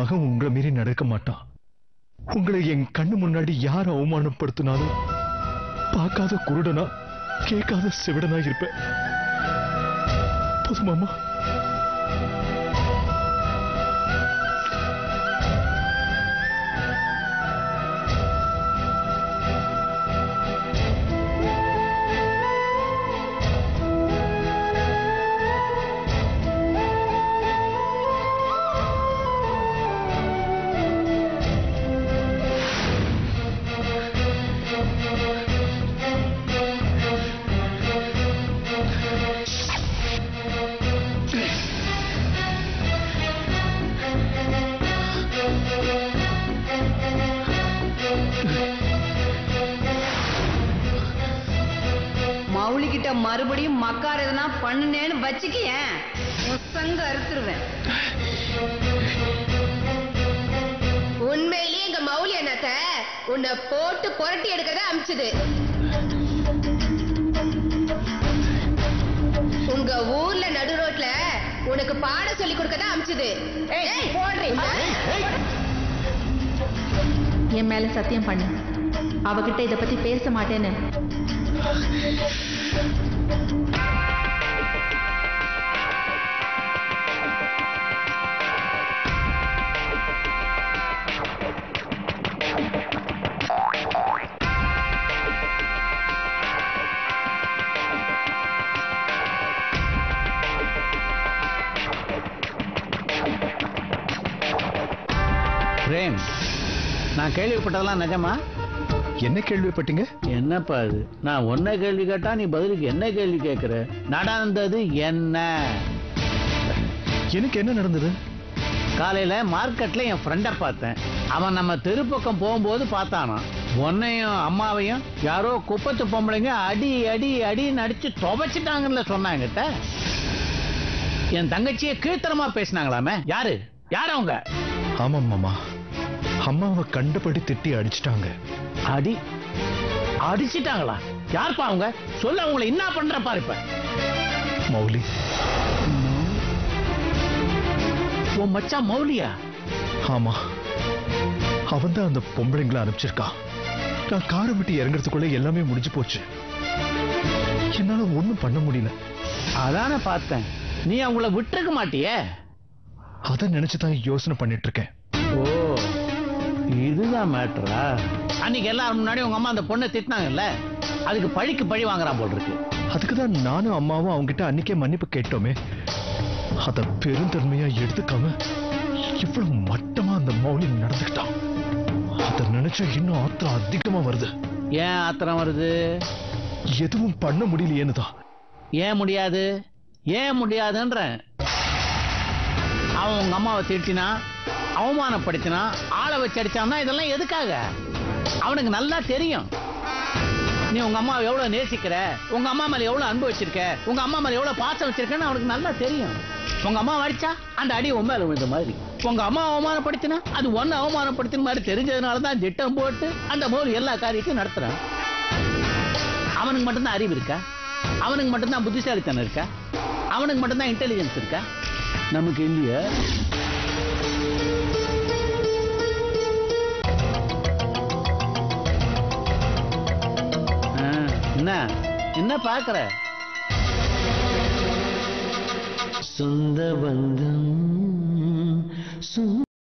மகன் உங்களை மீறி நடக்க மாட்டான். உங்களை என் கண்ணு முன்னாடி யார் அவமானப்படுத்தினாலும் பார்க்காத குருடனா கேட்காத செவிடனா இருப்பேன். போதுமாமா? மௌலிகிட்ட மறுபடியும் மக்கார எதனா பண்ணுனேன்னு வச்சுக்கிய சங்க அறுத்துருவேன். உண்மையிலேயே எங்க மௌலி அண்ணாத்த உன்னை போட்டு புரட்டி எடுக்கதான் அமிச்சுது. உங்க ஊர்ல நடு ரோட்ல உனக்கு பாட சொல்லி கொடுக்கதான் அமிச்சுது. என் மேல சத்தியம் பண்ணு, அவகிட்ட இத பத்தி பேச மாட்டேன்னு. பிரேம், நான் கேள்விப்பட்டதெல்லாம் நிஜமா? என்ன கேள்விப்பட்டீங்க? என்னப்பா அது? நான் ஒன்ன கேள்வி கேட்டா நீ பதிலுக்கு என்ன கேள்வி கேட்கிற? நடந்தது என்ன? எனக்கு என்ன நடந்தது? காலையில மார்க்கெட்ல என் ஃப்ரெண்ட பார்த்தேன். அவன் நம்ம தெரு பக்கம் போகும்போது பார்த்தானா உன்னையும் அம்மாவையும் யாரோ குப்பத்து பொம்பளைங்க அடி அடி அடின்னு அடிச்சு துவைச்சிட்டாங்கன்னு சொன்னாங்கிட்ட. என் தங்கச்சியை கீழ்த்தரமா பேசினாங்களாமே. யாரு யார் அவங்க? ஆமாம் மாமா, அம்மாவை கண்டபடி திட்டி அடிச்சிட்டாங்க. அடி அடிச்சிட்டாங்களா? யார்ப்பா அவங்க? சொல்ல அவங்களை என்ன பண்ற பாரு. இப்ப மௌலி. உன் மச்சான் மௌலியா? ஆமா, அவன் தான் அந்த பொம்பளைங்களை அனுப்பிச்சிருக்கான். நான் காரை விட்டு இறங்குறதுக்குள்ள எல்லாமே முடிஞ்சு போச்சு. என்னால ஒண்ணும் பண்ண முடியல. அதான பார்த்தேன், நீ அவங்கள விட்டுருக்க மாட்டியே. அத நினைச்சுதான் யோசனை பண்ணிட்டு இருக்கேன். ஓ, இதுதான் மேட்டரா? அன்னைக்கு எல்லாரும் முன்னாடி உங்க அம்மா அந்த பொண்ணை திட்டினாங்கல்ல, அதுக்கு பழிக்கு பழி வாங்குறான் போல் இருக்கு. அதுக்குதான் நானும் அம்மாவும் அவங்கிட்ட அன்னைக்கே மன்னிப்பு கேட்டோமே. அத பெருந்தன்மையா எடுத்துக்காம இவ்வளவு மட்டமா அந்த மௌலி நடந்துக்கிட்டான். அத நினைச்சா இன்னும் ஆத்திரம் அதிகமா வருது. ஏன் ஆத்திரம் வருது? எதுவும் பண்ண முடியலையேன்னு தான். ஏன் முடியாது? ஏன் முடியாதுன்ற? அவன் உங்க அம்மாவை திட்டினா, அவமானப்படுத்தினா, ஆளை வச்சு அடிச்சான்னா இதெல்லாம் எதுக்காக? அவனுக்கு நல்லா தெரியும் நீ உங்க அம்மாவை எவ்வளவு நேசிக்கிற, உங்க அம்மா மேல எவ்வளவு அன்பு வச்சிருக்க, உங்க அம்மா மேல எவ்வளவு பாசம் வச்சிருக்கன்னு அவனுக்கு நல்லா தெரியும். உங்க அம்மா அடிச்சா அந்த அடி உன் மேல விழுந்த மாதிரி, உங்க அம்மா அவமானப்படுத்தினா அது ஒன்னு அவமானப்படுத்தின மாதிரி தெரிஞ்சதுனாலதான் திட்டம் போட்டு அந்த மௌலி எல்லா காரியத்தையும் நடத்துறான். அவனுக்கு மட்டும்தான் அறிவு இருக்கா? அவனுக்கு மட்டும்தான் புத்திசாலித்தனம் இருக்கா? அவனுக்கு மட்டும்தான் இன்டெலிஜென்ஸ் இருக்கா? நமக்கு இல்லையா? என்ன என்ன பாக்குற? சொந்த பந்தம்